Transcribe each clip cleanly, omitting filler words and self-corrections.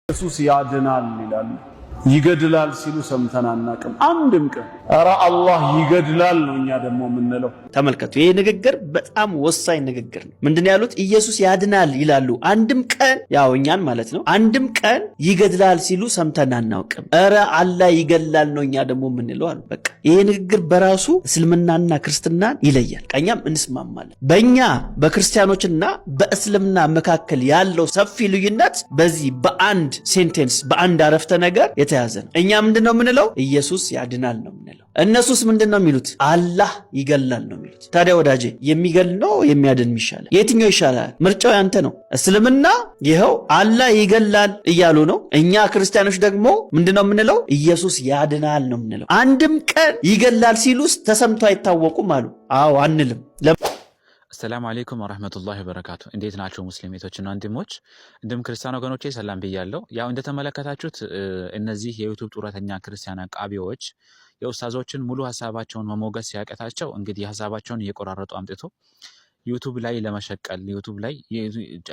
ኢየሱስ ያድናል ይላል ይገድላል ሲሉ ሰምተን አናውቅም አንድም ቀን ኧረ አላህ ይገድላል ነው እኛ ደግሞ የምንለው ተመልከቱ ይሄ ንግግር በጣም ወሳኝ ንግግር ነው ምንድነው ያሉት ኢየሱስ ያድናል ይላሉ አንድም ቀን ያው እኛን ማለት ነው አንድም ቀን ይገድላል ሲሉ ሰምተን አናውቅም ኧረ አላህ ይገድላል ነው እኛ ደግሞ የምንለው አሉ በቃ ይሄ ንግግር በራሱ እስልምናና ክርስትናን ይለያል ቀኛም እንስማማለን በእኛ በክርስቲያኖችና በእስልምና መካከል ያለው ሰፊ ልዩነት በዚህ በአንድ ሴንቴንስ በአንድ አረፍተ ነገር የተያዘ ነው እኛ ምንድነው የምንለው ኢየሱስ ያድናል ነው የምንለው እነሱስ ምንድነው የሚሉት አላህ ይገድላል ነው የሚሉት ታዲያ ወዳጄ የሚገድል ነው የሚያድን ይሻላል የትኛው ይሻላል ምርጫው ያንተ ነው እስልምና ይሄው አላህ ይገድላል እያሉ ነው እኛ ክርስቲያኖች ደግሞ ምንድነው የምንለው ኢየሱስ ያድናል ነው የምንለው አንድም ቀን ይገድላል ሲሉስ ተሰምቶ አይታወቁም አሉ አዎ አንልም السلام عليكم ورحمة الله وبركاته እንዴት ናችሁ ሙስሊሞችና ወንድሞች እንደም ክርስቲያን ወገኖቼ ሰላም ብያለሁ ያው እንደተመለከታችሁት እነዚህ የዩቲዩብ ጡረተኛ ክርስቲያን አቃቢዎች የኡስታዞችን ሙሉ ሐሳባቸውን መሞገስ ያቀታቸው እንግዲህ ሐሳባቸውን እየቆራረጡ አምጥቶ ዩቲዩብ ላይ ለመሸቀል ዩቲዩብ ላይ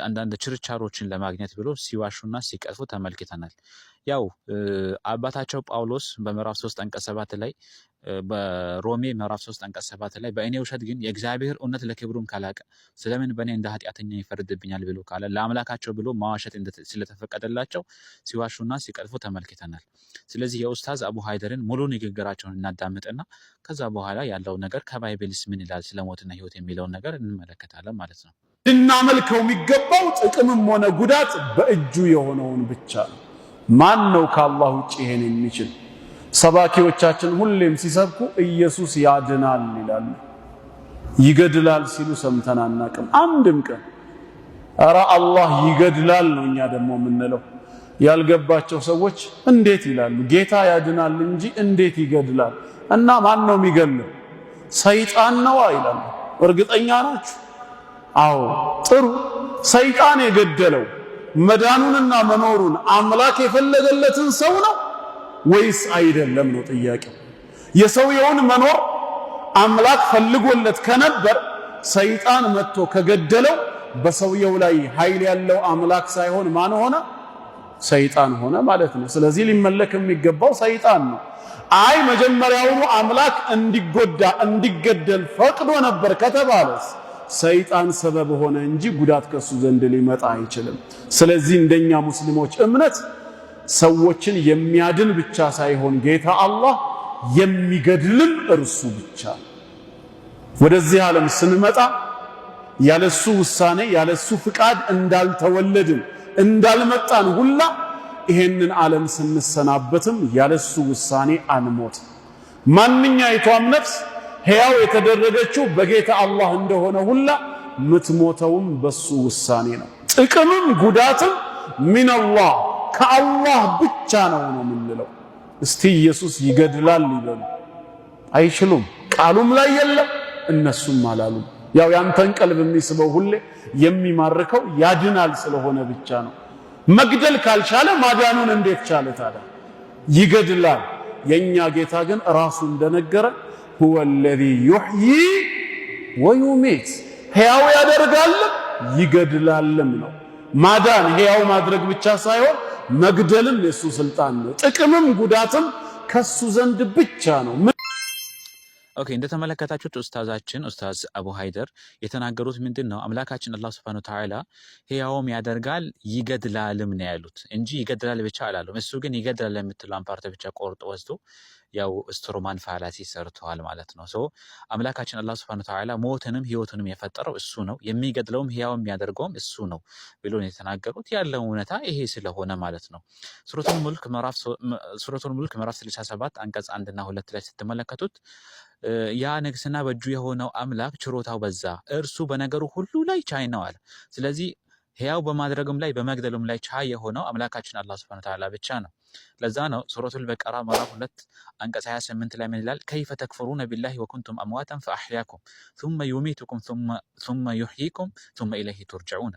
አንዳንድ ችርቻሮችን ለማግኘት ብሎ ሲዋሹና ሲቀጥፉ ተመልክተናል ያው አባታቸው ጳውሎስ በምዕራፍ 3 አንቀጽ 7 ላይ በሮሜ ምዕራፍ 3 አንቀጽ 7 ላይ በእኔ ውሸት ግን የእግዚአብሔር እውነት ለክብሩም ካላቀ ስለምን በእኔ እንደ ኃጢአተኛ ይፈርድብኛል ብሎ ካለ ለአምላካቸው ብሎ ማዋሸት ስለተፈቀደላቸው ሲዋሹና ሲቀጥፉ ተመልክተናል ስለዚህ የኡስታዝ አቡ ሃይደርን ሙሉ ንግግራቸውን እናዳምጥና ከዛ በኋላ ያለው ነገር ከባይብልስ ምን ይላል ስለሞትና ህይወት የሚለውን ነገር እንመለከታለን ማለት ነው እናመልከው የሚገባው ጥቅምም ሆነ ጉዳት በእጁ የሆነውን ብቻ ነው ማን ነው ከአላህ ውጪ ይሄን የሚችል ሰባኪዎቻችን ሁሌም ሲሰብኩ ኢየሱስ ያድናል ይላሉ ይገድላል ሲሉ ሰምተን አናውቅም አንድም ቀን ኧረ አላህ ይገድላል ነው እኛ ደግሞ የምንለው ያልገባቸው ሰዎች እንዴት ይላሉ ጌታ ያድናል እንጂ እንዴት ይገድላል እና ማን ነው የሚገድለው ሰይጣን ነው ይላሉ እርግጠኛ ናችሁ አዎ ጥሩ ሰይጣን የገደለው መዳኑንና መኖሩን አምላክ የፈለገለትን ሰው ነው ወይስ አይደለም ነው ጥያቄው የሰውየውን መኖር አምላክ ፈልጎለት ከነበር ሰይጣን መጥቶ ከገደለው በሰውየው ላይ ኃይል ያለው አምላክ ሳይሆን ማን ሆነ ሰይጣን ሆነ ማለት ነው ስለዚህ ሊመለክ የሚገባው ሰይጣን ነው አይ መጀመሪያውኑ አምላክ እንዲጎዳ እንዲገደል ፈቅዶ ነበር ከተባለስ ሰይጣን ሰበብ ሆነ እንጂ ጉዳት ከሱ ዘንድ ሊመጣ አይችልም ስለዚህ እንደኛ ሙስሊሞች እምነት ሰዎችን የሚያድን ብቻ ሳይሆን ጌታ አላህ የሚገድልም እርሱ ብቻ ወደዚህ ዓለም ስንመጣ ያለሱ ውሳኔ ያለሱ ፍቃድ እንዳልተወለድን እንዳልመጣን ሁላ ይሄንን ዓለም ስንሰናበትም ያለሱ ውሳኔ አንሞት ማንኛይቷም ነፍስ ሕያው የተደረገችው በጌታ አላህ እንደሆነ ሁላ ምትሞተውም በሱ ውሳኔ ነው ጥቅምም ጉዳትም ሚነላህ ከአላህ ብቻ ነው የምንለው እስቲ ኢየሱስ ይገድላል ይበሉ አይችሉም ቃሉም ላይ የለም እነሱም አላሉም ያው ያንተን ቀልብ የሚስበው ሁሌ የሚማርከው ያድናል ስለሆነ ብቻ ነው መግደል ካልቻለ ማዳኑን እንዴት ቻለ ታዲያ ይገድላል የኛ ጌታ ግን ራሱ እንደነገረ هو الذي يحيي ويميت ሕያው ያደርጋል ይገድላልም ነው ማዳን ሕያው ማድረግ ብቻ ሳይሆን መግደልም የሱ ስልጣን ነው ጥቅምም ጉዳትም ከሱ ዘንድ ብቻ ነው ኦኬ እንደተመለከታችሁት ኡስታዛችን ኡስታዝ አቡ ሃይደር የተናገሩት ምንድነው አምላካችን አላህ Subhanahu Wa Ta'ala ሕያውም ያደርጋል ይገድላልም ነው ያሉት እንጂ ይገድላል ብቻ አላሉም እሱ ግን ይገድላል የምትለው ፓርት ብቻ ቆርጦ ወስዶ ያው ስትሮማን ፋላሲ ሰርተዋል ማለት ነው ሶ አምላካችን አላህ Subhanahu Wa Ta'ala ሞትንም ህይወትንም የፈጠረው እሱ ነው የሚገድለውም ሕያው የሚያደርገውም እሱ ነው ብሎ ነው የተናገሩት ያለው እውነታ ይሄ ስለሆነ ማለት ነው ሱረቱል ሙልክ ምዕራፍ 67 አንቀጽ 1 እና 2 ላይ ስትመለከቱት ያ ንግስና በእጁ የሆነው አምላክ ችሮታው በዛ እርሱ በነገሩ ሁሉ ላይ ቻይ ነው አለ ስለዚህ ሕያው በማድረግም ላይ በመግደልም ላይ ቻይ የሆነው አምላካችን አላህ Subhanahu Wa Ta'ala ብቻ ነው ለዛ ነው ሱረቱል በቀራ ምዕራፍ 2 አንቀጽ 28 ላይ ምን ይላል كيف تكفرون بالله وكنتم امواتا فاحياكم ثم يميتكم ثم يحييكم ثم اليه ترجعون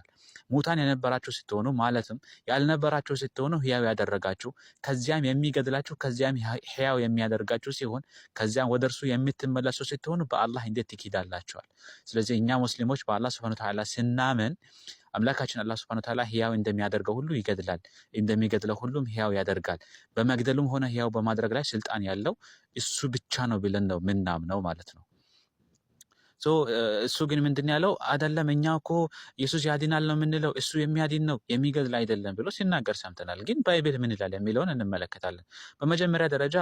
ሙታን የነበራችሁ ስትሆኑ ማለትም ያልነበራችሁ ስትሆኑ ሕያው ያደረጋችሁ ከዚያም የሚገድላችሁ ከዚያም ሕያው የሚያደርጋችሁ ሲሆን ከዚያም ወደርሱ የምትመለሱ ስትሆኑ በአላህ እንዴት ትክዳላችኋል ስለዚህ እኛ ሙስሊሞች በአላህ Subhanahu Wa Ta'ala ስናመን አምላካችን አላህ ሱብሓነሁ ወተዓላ ሕያው እንደሚያደርገው ሁሉ ይገድላል፣ እንደሚገድለው ሁሉም ሕያው ያደርጋል። በመግደሉም ሆነ ሕያው በማድረግ ላይ ስልጣን ያለው እሱ ብቻ ነው ብለን ነው ምናምነው ማለት ነው። እሱ ግን ምንድን ያለው አይደለም፣ እኛ እኮ ኢየሱስ ያድናል ነው የምንለው፣ እሱ የሚያድን ነው የሚገድል አይደለም ብሎ ሲናገር ሰምተናል። ግን ባይብል ምን ይላል የሚለውን እንመለከታለን። በመጀመሪያ ደረጃ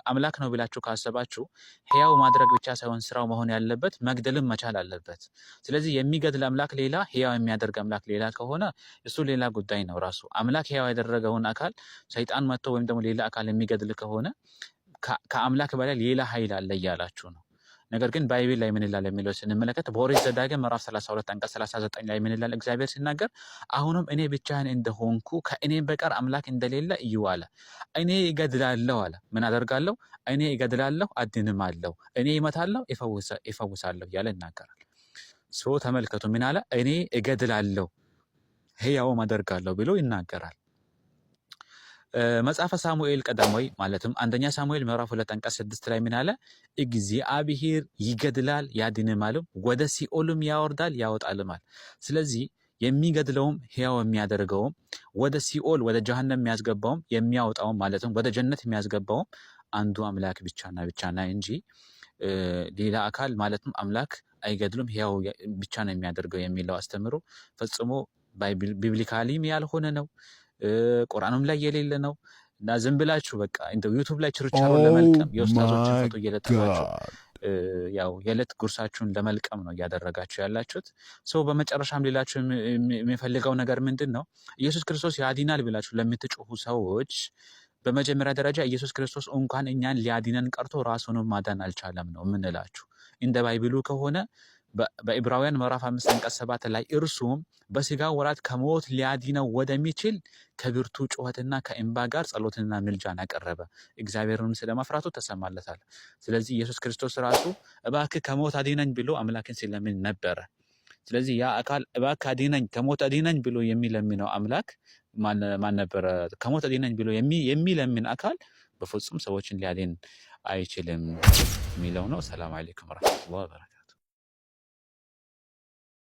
አምላክ ነው ብላችሁ ካሰባችሁ ሕያው ማድረግ ብቻ ሳይሆን ስራው መሆን ያለበት መግደልም መቻል አለበት። ስለዚህ የሚገድል አምላክ ሌላ፣ ሕያው የሚያደርግ አምላክ ሌላ ከሆነ እሱ ሌላ ጉዳይ ነው። ራሱ አምላክ ሕያው ያደረገውን አካል ሰይጣን መጥቶ ወይም ደግሞ ሌላ አካል የሚገድል ከሆነ ከአምላክ በላይ ሌላ ኃይል አለ እያላችሁ ነው። ነገር ግን ባይብል ላይ ምን ይላል የሚለው ስንመለከት በኦሪት ዘዳግም ምዕራፍ 32 አንቀጽ 39 ላይ ምን ይላል? እግዚአብሔር ሲናገር አሁንም እኔ ብቻዬን እንደሆንኩ ከእኔም በቀር አምላክ እንደሌለ እዩ አለ። እኔ እገድላለሁ አለ። ምን አደርጋለሁ? እኔ እገድላለሁ፣ አድንማለሁ፣ እኔ እመታለሁ፣ እፈውሳለሁ እያለ ይናገራል። ተመልከቱ፣ ምን አለ? እኔ እገድላለሁ፣ ሕያውም አደርጋለሁ ብሎ ይናገራል። መጽሐፈ ሳሙኤል ቀዳማዊ ማለትም አንደኛ ሳሙኤል ምዕራፍ 2 አንቀጽ 6 ላይ ምን አለ? እግዚአብሔር ይገድላል ያድንማልም፣ ወደ ሲኦልም ያወርዳል ያወጣልማል። ስለዚህ የሚገድለውም ሕያው የሚያደርገውም ወደ ሲኦል ወደ ጀሃነም የሚያስገባውም የሚያወጣውም ማለትም ወደ ጀነት የሚያስገባውም አንዱ አምላክ ብቻና ብቻና እንጂ ሌላ አካል ማለትም አምላክ አይገድሉም ሕያው ብቻ ነው የሚያደርገው የሚለው አስተምሮ ፈጽሞ ቢብሊካሊም ያልሆነ ነው። ቁርአኑም ላይ የሌለ ነው እና ዝም ብላችሁ በቃ እንደው ዩቲዩብ ላይ ችርቻሮ ለመልቀም የኡስታዞችን ፎቶ እየለጠፋችሁ ያው የዕለት ጉርሳችሁን ለመልቀም ነው እያደረጋችሁ ያላችሁት። በመጨረሻም ሌላችሁ የሚፈልገው ነገር ምንድን ነው? ኢየሱስ ክርስቶስ ያድናል ብላችሁ ለምትጮሁ ሰዎች በመጀመሪያ ደረጃ ኢየሱስ ክርስቶስ እንኳን እኛን ሊያድነን ቀርቶ ራሱንም ማዳን አልቻለም ነው የምንላችሁ። እንደ ባይብሉ ከሆነ በዕብራውያን ምዕራፍ 5 አንቀጽ 7 ላይ እርሱም በስጋው ወራት ከሞት ሊያድነው ወደሚችል ከብርቱ ጩኸትና ከእንባ ጋር ጸሎትና ምልጃን አቀረበ፣ እግዚአብሔርን ስለመፍራቱ ተሰማለታል። ስለዚህ ኢየሱስ ክርስቶስ ራሱ እባክህ ከሞት አድነኝ ብሎ አምላክን ሲለምን ነበረ። ስለዚህ ያ አካል እባክህ አድነኝ ከሞት አድነኝ ብሎ የሚለምነው አምላክ ማን ነበረ? ከሞት አድነኝ ብሎ የሚለምን አካል በፍጹም ሰዎችን ሊያድን አይችልም የሚለው ነው። ሰላም አለይኩም ወራህመቱላሂ ወበረካቱ።